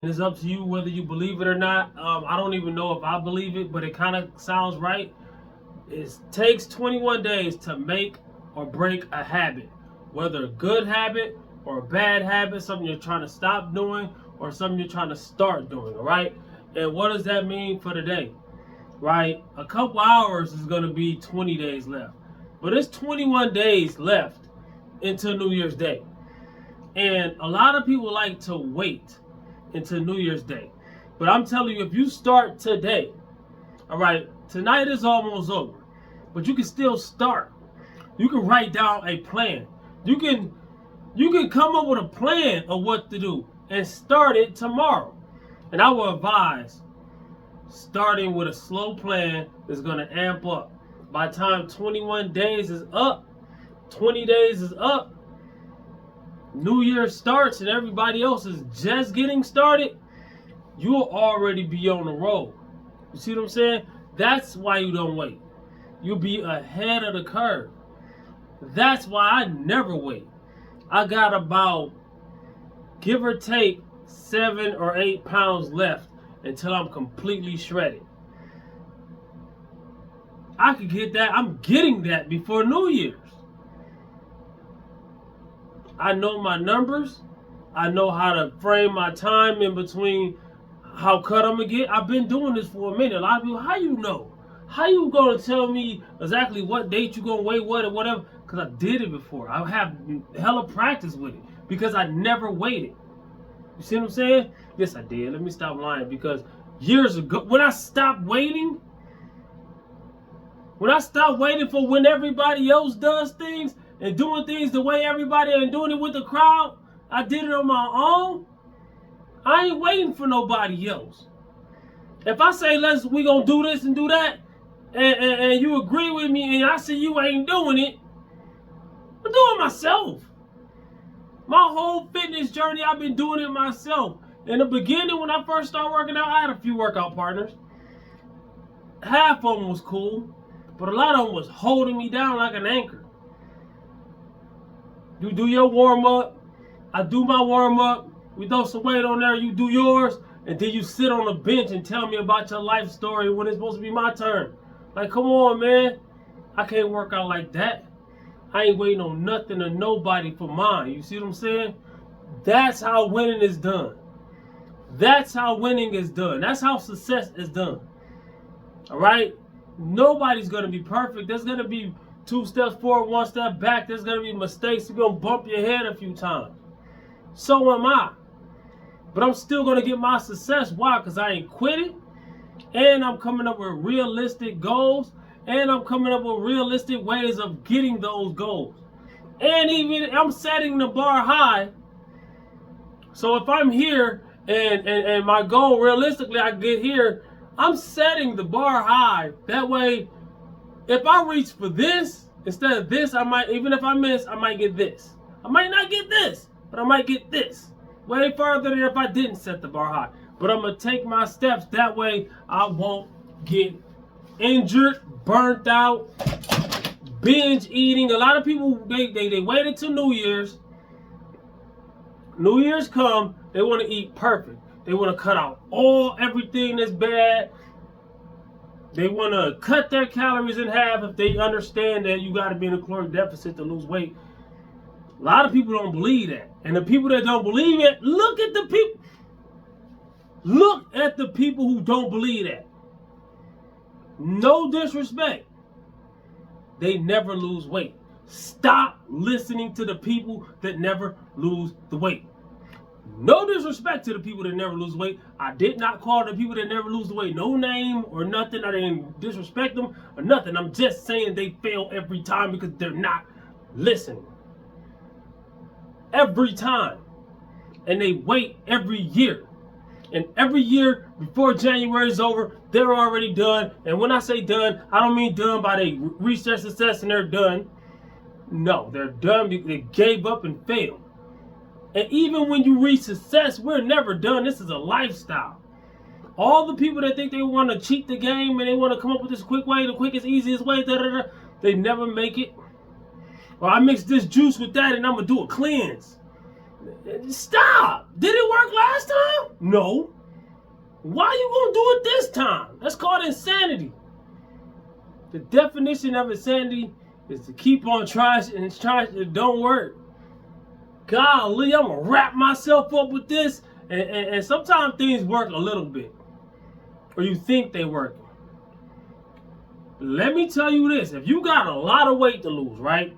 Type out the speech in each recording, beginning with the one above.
And it's up to you whether you believe it or not. I don't even know if I believe it, but it kind of sounds right. It takes 21 days to make or break a habit, whether a good habit or a bad habit, something you're trying to stop doing or something you're trying to start doing, all right? And what does that mean for the day, right? A couple hours is going to be 20 days left, but it's 21 days left until New Year's Day. And a lot of people like to wait until New Year's Day. But I'm telling you, if you start today, all right, tonight is almost over, but you can still start. You can write down a plan. You can come up with a plan of what to do and start it tomorrow. And I will advise starting with a slow plan is going to amp up. By the time 21 days is up, 20 days is up, New Year starts and everybody else is just getting started, you'll already be on the road. You see what I'm saying? That's why you don't wait. You'll be ahead of the curve. That's why I never wait. I got about, give or take, 7 or 8 pounds left until I'm completely shredded. I could get that. I'm getting that before New Year's. I know my numbers. I know how to frame my time in between how cut I'm gonna get. I've been doing this for a minute. A lot of people, how you know? How you gonna tell me exactly what date you gonna weigh what or whatever? Because I did it before. I have hella practice with it because I never waited. You see what I'm saying? Yes, I did. Let me stop lying because years ago, when I stopped waiting, for when everybody else does things and doing things the way everybody and doing it with the crowd, I did it on my own. I ain't waiting for nobody else. If I say we gonna do this and do that, and you agree with me, and I see you ain't doing it, I'm doing it myself. My whole fitness journey, I've been doing it myself. In the beginning, when I first started working out, I had a few workout partners. Half of them was cool, but a lot of them was holding me down like an anchor. You do your warm up, I do my warm up. We throw some weight on there, you do yours, and then you sit on the bench and tell me about your life story when it's supposed to be my turn. Like, come on, man. I can't work out like that. I ain't waiting on nothing or nobody for mine. You see what I'm saying? That's how winning is done. That's how winning is done. That's how success is done. All right? Nobody's going to be perfect. There's going to be 2 steps forward, 1 step back. There's going to be mistakes. You're going to bump your head a few times. So am I. But I'm still going to get my success. Why? Because I ain't quitting. And I'm coming up with realistic goals. And I'm coming up with realistic ways of getting those goals. And even I'm setting the bar high. So if I'm here and my goal realistically I get here, I'm setting the bar high. That way, if I reach for this, instead of this, I might, even if I miss, I might get this. I might not get this, but I might get this. Way further than if I didn't set the bar high. But I'm going to take my steps. That way, I won't get injured, burnt out, binge eating. A lot of people, they wait until New Year's. New Year's come, they want to eat perfect. They want to cut out everything that's bad. They want to cut their calories in half if they understand that you got to be in a caloric deficit to lose weight. A lot of people don't believe that. And the people that don't believe it, look at the people. Look at the people who don't believe that. No disrespect. They never lose weight. Stop listening to the people that never lose the weight. No disrespect to the people that never lose weight. I did not call the people that never lose the weight no name or nothing. I didn't disrespect them or nothing. I'm just saying they fail every time because they're not listening. Every time. And they wait every year. And every year before January is over, they're already done. And when I say done, I don't mean done by they reach their success and they're done. No, they're done because they gave up and failed. And even when you reach success, we're never done. This is a lifestyle. All the people that think they want to cheat the game and they want to come up with this quick way, the quickest, easiest way, they never make it. Well, I mix this juice with that and I'm going to do a cleanse. Stop! Did it work last time? No. Why you gonna do it this time? That's called insanity. The definition of insanity is to keep on trying and it don't work. Golly, I'm gonna wrap myself up with this. And sometimes things work a little bit. Or you think they work. Let me tell you this. If you got a lot of weight to lose, right?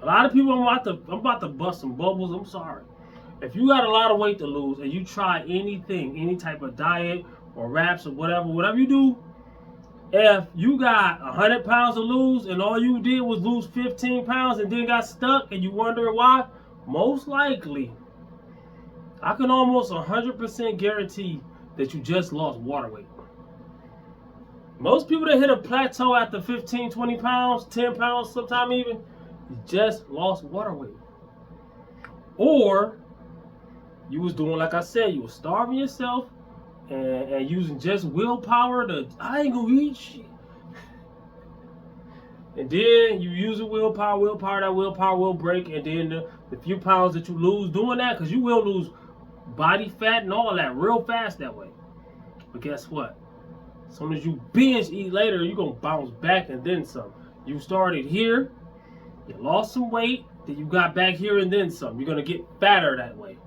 A lot of people, I'm about to bust some bubbles. I'm sorry. If you got a lot of weight to lose and you try anything, any type of diet or wraps or whatever you do, if you got 100 pounds to lose and all you did was lose 15 pounds and then got stuck and you wonder why, most likely, I can almost 100% guarantee that you just lost water weight. Most people that hit a plateau after 15, 20 pounds, 10 pounds, sometimes even, you just lost water weight. Or you was doing, like I said, you was starving yourself and using just willpower to, I ain't gonna eat shit. And then you use the willpower, that willpower will break, and then the few pounds that you lose doing that, because you will lose body fat and all that real fast that way. But guess what? As soon as you binge eat later, you're going to bounce back and then some. You started here, you lost some weight, then you got back here and then some. You're going to get fatter that way.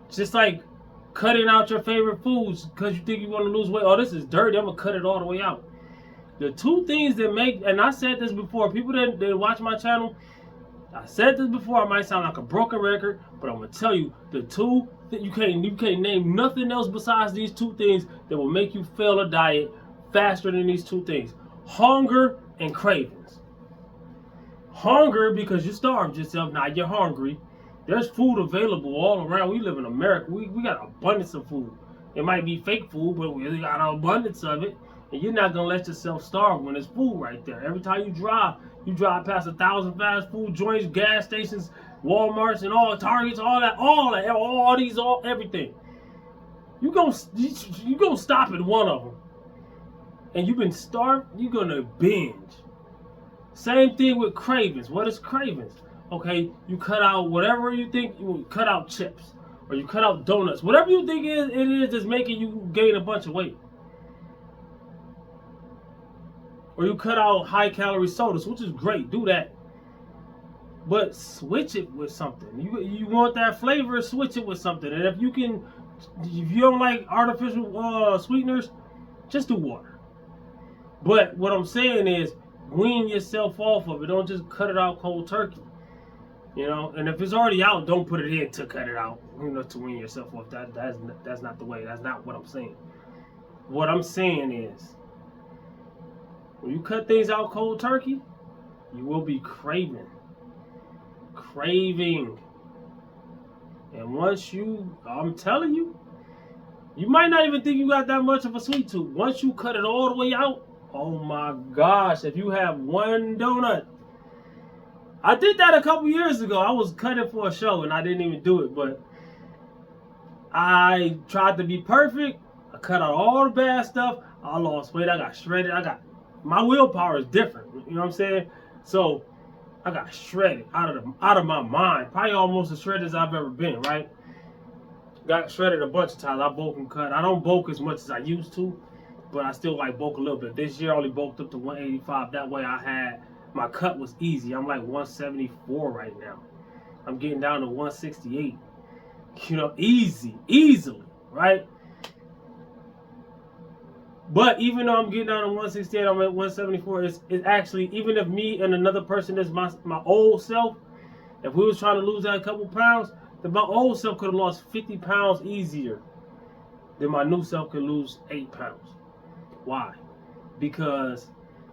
It's just like cutting out your favorite foods because you think you want to lose weight. Oh, this is dirty. I'm going to cut it all the way out. The two things that make, and I said this before, people that watch my channel, I said this before, I might sound like a broken record, but I'm going to tell you, the two, you can't name nothing else besides these two things that will make you fail a diet faster than these two things. Hunger and cravings. Hunger because you starved yourself, now you're hungry. There's food available all around. We live in America. We got an abundance of food. It might be fake food, but we got an abundance of it. And you're not going to let yourself starve when there's food right there. Every time you drive past 1,000 fast food joints, gas stations, Walmarts, and all Targets, everything. You gonna stop at one of them. And you've been starved, you're going to binge. Same thing with cravings. What is cravings? Okay, you cut out whatever you think, you cut out chips, or you cut out donuts. Whatever you think it is that's making you gain a bunch of weight. Or you cut out high-calorie sodas, which is great. Do that. But switch it with something. You want that flavor, switch it with something. And if you don't like artificial sweeteners, just do water. But what I'm saying is, wean yourself off of it. Don't just cut it out cold turkey. You know, and if it's already out, don't put it in to cut it out. You know, to wean yourself off. That's not the way. That's not what I'm saying. What I'm saying is, when you cut things out cold turkey, you will be craving. And once I'm telling you, you might not even think you got that much of a sweet tooth. Once you cut it all the way out, oh my gosh, if you have one donut. I did that a couple years ago. I was cutting for a show and I didn't even do it, but I tried to be perfect. I cut out all the bad stuff. I lost weight. I got shredded. My willpower is different. You know what I'm saying? So I got shredded out of my mind. Probably almost as shredded as I've ever been, right? Got shredded a bunch of times. I bulk and cut. I don't bulk as much as I used to, but I still like bulk a little bit. This year I only bulked up to 185. That way my cut was easy. I'm like 174 right now. I'm getting down to 168. You know, easily, right? But even though I'm getting down to 168, I'm at 174. It's actually, even if me and another person that's my old self, if we was trying to lose that couple pounds, then my old self could have lost 50 pounds easier than my new self could lose 8 pounds. Why? Because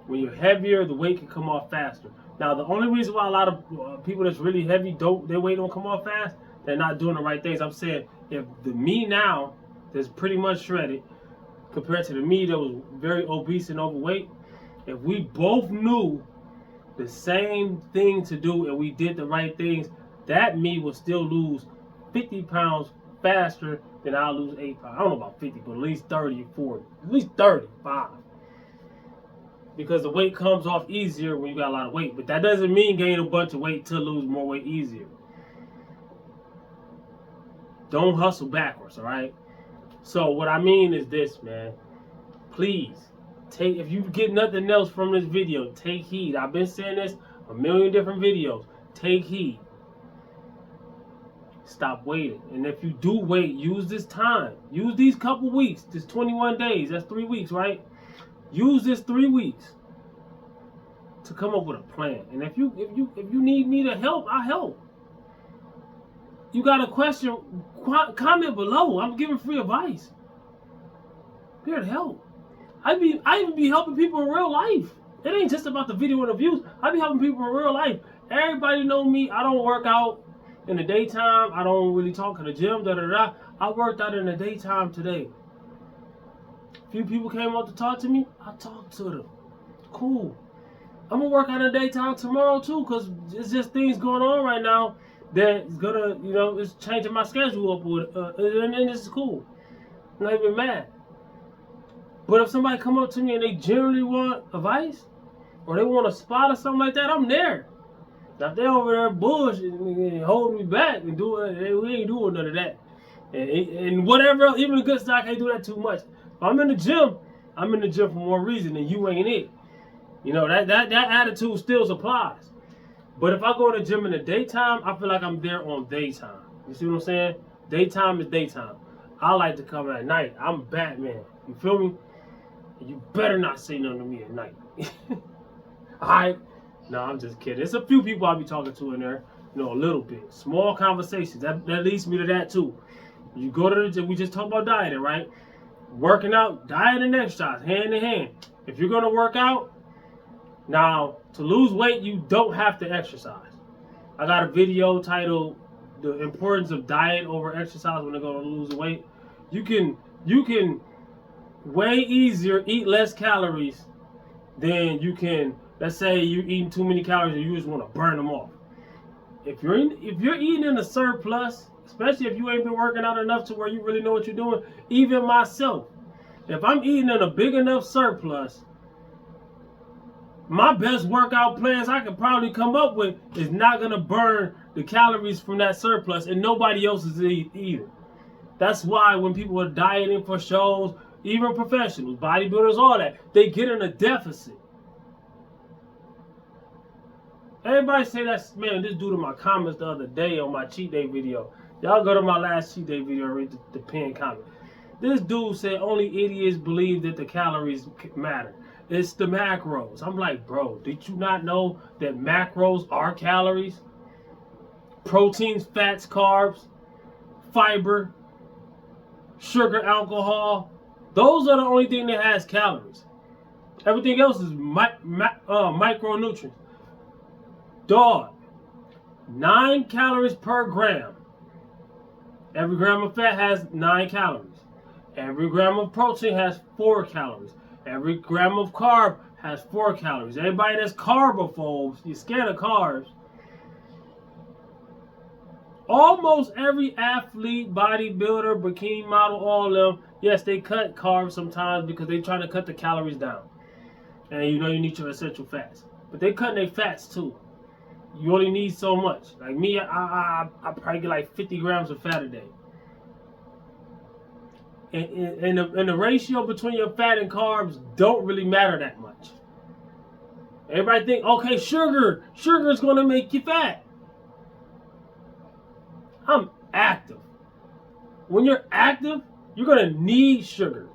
when you're heavier, the weight can come off faster. Now, the only reason why a lot of people that's really heavy, their weight don't come off fast, they're not doing the right things. I'm saying, if the me now that's pretty much shredded, compared to the me that was very obese and overweight, if we both knew the same thing to do and we did the right things, that me will still lose 50 pounds faster than I'll lose 8 pounds. I don't know about 50, but at least 30 or 40. At least 35. Because the weight comes off easier when you got a lot of weight. But that doesn't mean gain a bunch of weight to lose more weight easier. Don't hustle backwards, all right? So what I mean is this, man. Please, if you get nothing else from this video, take heed. I've been saying this a million different videos. Take heed. Stop waiting. And if you do wait, use this time. Use these couple weeks. This 21 days. That's 3 weeks, right? Use this 3 weeks to come up with a plan. And if you need me to help, I'll help. You got a question, comment below. I'm giving free advice. I'm here to help. I even be helping people in real life. It ain't just about the video and the views. I be helping people in real life. Everybody know me. I don't work out in the daytime. I don't really talk in the gym. I worked out in the daytime today. A few people came up to talk to me. I talked to them. Cool. I'm gonna work out in the daytime tomorrow too, because it's just things going on right now that's gonna, it's changing my schedule up with, and this is cool. I'm not even mad. But if somebody come up to me and they generally want advice, or they want a spot or something like that, I'm there. Now if they over there bullshitting and holding me back and we ain't doing none of that. And whatever else, even the good stuff, I can't do that too much. If I'm in the gym, I'm in the gym for more reason than you ain't it. That attitude still applies. But if I go to the gym in the daytime, I feel like I'm there on daytime. You see what I'm saying? Daytime is daytime. I like to come at night. I'm Batman. You feel me? You better not say nothing to me at night. Alright? No, I'm just kidding. There's a few people I'll be talking to in there. A little bit. Small conversations. That leads me to that too. You go to the gym. We just talked about dieting, right? Working out, diet and exercise, hand in hand. If you're going to work out, now, to lose weight, you don't have to exercise. I got a video titled "The Importance of Diet Over Exercise When They're Going to Lose Weight." You can way easier eat less calories than you can. Let's say you're eating too many calories and you just want to burn them off. If you're eating in a surplus, especially if you ain't been working out enough to where you really know what you're doing, even myself, if I'm eating in a big enough surplus, my best workout plans I could probably come up with is not going to burn the calories from that surplus, and nobody else's either. That's why when people are dieting for shows, even professionals, bodybuilders, all that, they get in a deficit. Everybody say that's, man, this dude in my comments the other day on my cheat day video. Y'all go to my last cheat day video and read the pinned comment. This dude said only idiots believe that the calories matter. It's the macros. I'm like, bro, did you not know that macros are calories? Proteins, fats, carbs, fiber, sugar, alcohol. Those are the only thing that has calories. Everything else is micronutrients. Dog, 9 calories per gram. Every gram of fat has 9 calories. Every gram of protein has 4 calories. Every gram of carb has 4 calories. Everybody that's carbophobes, you scared of carbs. Almost every athlete, bodybuilder, bikini model, all of them, yes, they cut carbs sometimes because they're trying to cut the calories down. And you need your essential fats. But they cutting their fats too. You only need so much. Like me, I probably get like 50 grams of fat a day. And the ratio between your fat and carbs don't really matter that much. Everybody think, okay, sugar is going to make you fat. I'm active. When you're active, you're going to need sugar.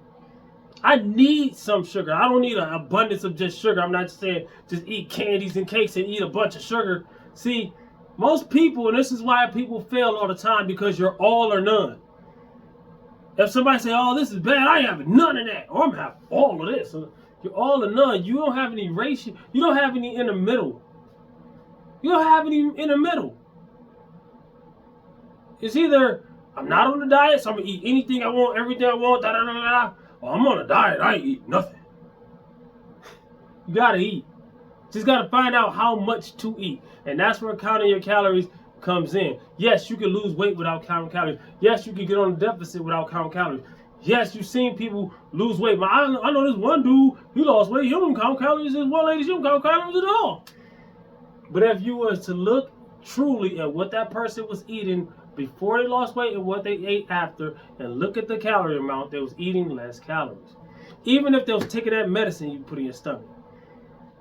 I need some sugar. I don't need an abundance of just sugar. I'm not saying just eat candies and cakes and eat a bunch of sugar. See, most people, and this is why people fail all the time, because you're all or none. If somebody say, oh, this is bad, I ain't having none of that. Or I'm going to have all of this. So you're all or none. You don't have any ratio. You don't have any in the middle. You don't have any in the middle. It's either I'm not on the diet, so I'm going to eat anything I want, everything I want, or I'm on a diet, I ain't eat nothing. You got to eat. Just got to find out how much to eat. And that's where counting your calories comes in. Yes, you can lose weight without counting calories. Yes, you can get on a deficit without counting calories. Yes, you've seen people lose weight. But I know this one dude, he lost weight. He don't count calories. This one lady, she don't count calories at all. But if you was to look truly at what that person was eating before they lost weight and what they ate after, and look at the calorie amount, they was eating less calories. Even if they was taking that medicine you put in your stomach,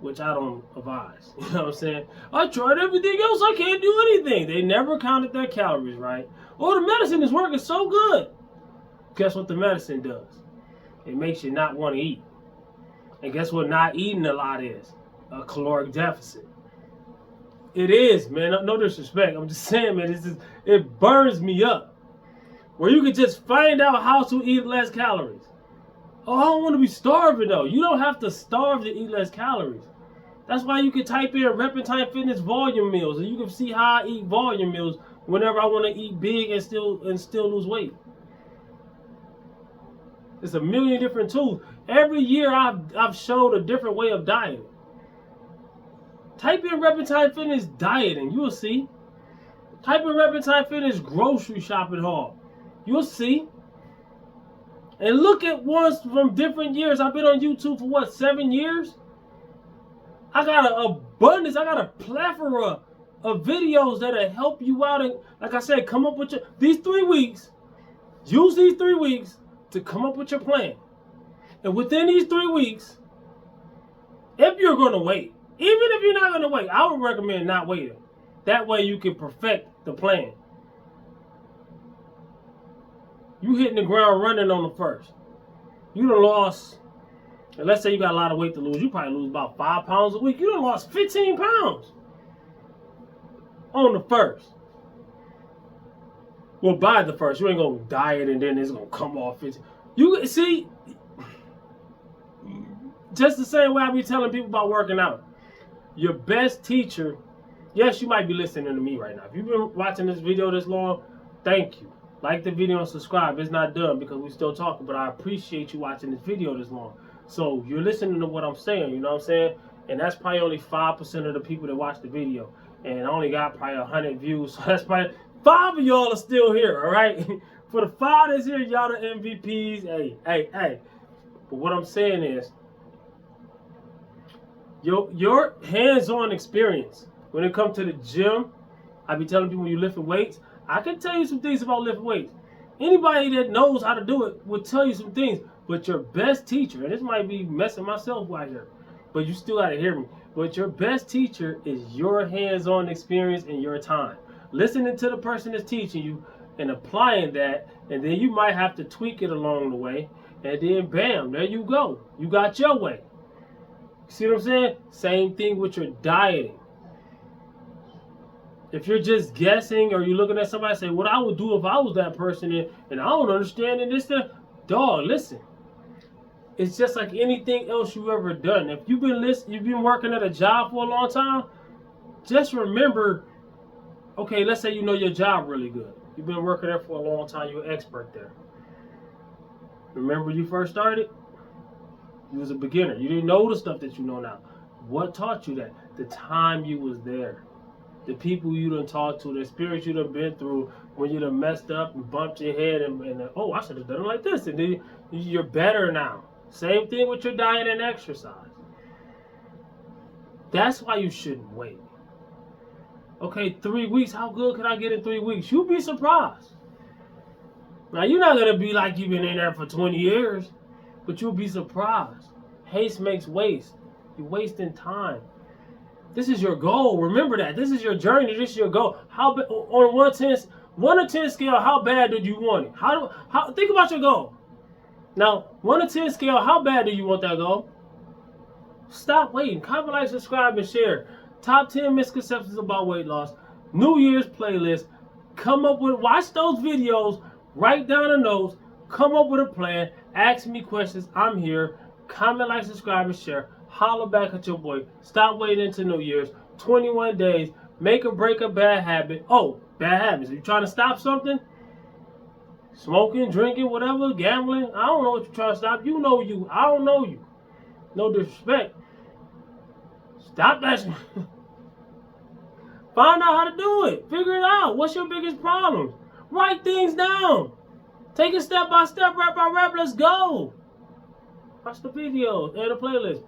which I don't advise. You know what I'm saying? I tried everything else, I can't do anything. They never counted their calories right. Oh, the medicine is working so good. Guess what the medicine does? It makes you not want to eat. And guess what not eating a lot is? A caloric deficit. It is, man. No disrespect. I'm just saying, man, it burns me up. Where you can just find out how to eat less calories. Oh, I don't want to be starving though. You don't have to starve to eat less calories. That's why you can type in Repentine Fitness volume meals, and you can see how I eat volume meals whenever I want to eat big and still lose weight. It's a million different tools. Every year I've showed a different way of dieting. Type in Repentine Fitness dieting, you'll see. Type in Repentine Fitness grocery shopping haul, you'll see. And look at ones from different years. I've been on YouTube for what, 7 years? I got an abundance, I got a plethora of videos that'll help you out. And like I said, come up with these 3 weeks. Use these 3 weeks to come up with your plan. And within these 3 weeks, if you're going to wait, even if you're not going to wait, I would recommend not waiting. That way you can perfect the plan. You hitting the ground running on the first. You done lost, and let's say you got a lot of weight to lose. You probably lose about 5 pounds a week. You done lost 15 pounds on the first. Well, by the first. You ain't going to diet and then it's going to come off. You see, just the same way I be telling people about working out. Your best teacher, yes, you might be listening to me right now. If you've been watching this video this long, thank you. Like the video and subscribe. It's not done because we're still talking, but I appreciate you watching this video this long. So you're listening to what I'm saying, you know what I'm saying? And that's probably only 5% of the people that watch the video. And I only got probably 100 views. So that's probably 5 of y'all are still here, all right? For the 5 that's here, y'all the MVPs. Hey. But what I'm saying is, your hands-on experience when it comes to the gym, I be telling people when you lifting weights, I can tell you some things about lifting weights. Anybody that knows how to do it will tell you some things. But your best teacher, and this might be messing myself right here, but you still got to hear me. But your best teacher is your hands-on experience and your time. Listening to the person that's teaching you and applying that, and then you might have to tweak it along the way. And then bam, there you go. You got your way. See what I'm saying? Same thing with your dieting. If you're just guessing or you're looking at somebody say, what I would do if I was that person and I don't understand and this, that, dog, listen. It's just like anything else you've ever done. If you've been working at a job for a long time, just remember, okay, let's say you know your job really good. You've been working there for a long time, you're an expert there. Remember when you first started? You was a beginner. You didn't know the stuff that you know now. What taught you that? The time you was there. The people you done talked to, the experience you done been through when you done messed up and bumped your head and oh, I should have done it like this. And then you're better now. Same thing with your diet and exercise. That's why you shouldn't wait. Okay, 3 weeks, how good can I get in 3 weeks? You'll be surprised. Now, you're not going to be like you've been in there for 20 years, but you'll be surprised. Haste makes waste. You're wasting time. This is your goal. Remember that. This is your journey. This is your goal. How on a 1 to 10 scale, how bad did you want it? How think about your goal. Now, 1 to 10 scale, how bad do you want that goal? Stop waiting. Comment, like, subscribe, and share. Top 10 misconceptions about weight loss. New Year's playlist. Watch those videos. Write down the notes. Come up with a plan. Ask me questions. I'm here. Comment, like, subscribe, and share. Holler back at your boy. Stop waiting into New Year's. 21 days. Make or break a bad habit. Oh, bad habits. Are you trying to stop something? Smoking, drinking, whatever, gambling. I don't know what you're trying to stop. You know you. I don't know you. No disrespect. Stop that shit. Find out how to do it. Figure it out. What's your biggest problem? Write things down. Take it step by step, rap by rap. Let's go. Watch the videos and the playlist.